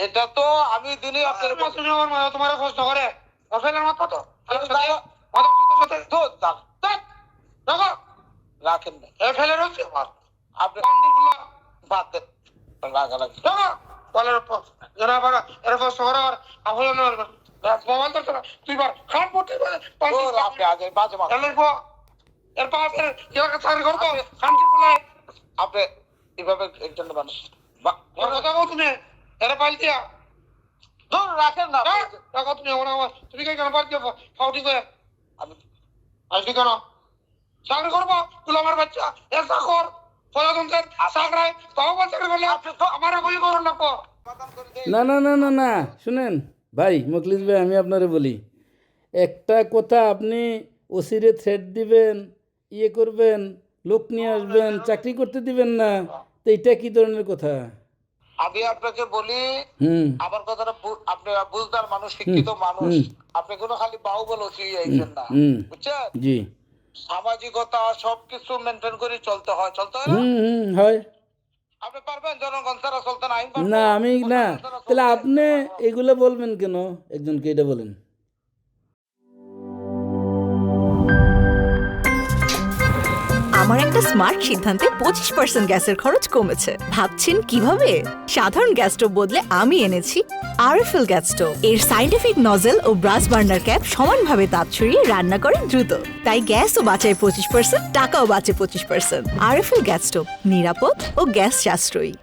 এটা তো আমি দিনে আপনার তোমার কষ্ট করে ফেলার মত তো রাখেন না ফেলে রয়েছে আপনি বাদ দেন রাগারাগি তুই খান পড়তে আপনি আগে বাজে আপনি এভাবে একজন মানুষ কথা বল তুমি এরা পাইল দিয়া ধর রাখেন না টাকা তুমি তুমি কেন পারছো ফাউটি করে আমি আসবি কেন চাকরি করবো তুই আমার বাচ্চা এসা কর প্রজাতন্ত্রের চাকরাই তাও চাকরি করলে আমার গুলি করুন না না না না না না শুনেন ভাই মুখলিস ভাই, আমি আপনারে বলি, একটা কথা আপনি ওসিরে থ্রেট দিবেন, ইয়ে করবেন, লোক নিয়ে আসবেন, চাকরি করতে দিবেন না, তো এইটা কি ধরনের কথা? আমি আপনাকে বলি আমার কথাটা আপনি বুঝদার মানুষ, শিক্ষিত মানুষ, আপনি কোনো খালি বাহুবল ওসি আইছেন না, বুঝছেন? জি, সামাজিকতা সবকিছু মেনটেন করে চলতে হয় হয়। আপনি পারবেন জনগণ ছাড়া চলতে না? না আমি না, তাহলে আপনি এগুলো বলবেন কেন একজনকে? এটা বলেন। আমার একটা স্মার্ট সিদ্ধান্তে 25% গ্যাসের খরচ কমেছে। ভাবছেন কিভাবে? সাধারণ গ্যাস স্টোভ বদলে আমি এনেছি আরএফএল গ্যাস স্টোভ। এর সাইন্টিফিক নজল ও ব্রাস বার্নার ক্যাপ সমানভাবে তাপ ছড়িয়ে রান্না করে দ্রুত, তাই গ্যাসও বাঁচায় 25%, টাকাও বাঁচে 25%। আরএফএল গ্যাস স্টোভ নিরাপদ ও গ্যাস সাশ্রয়ী।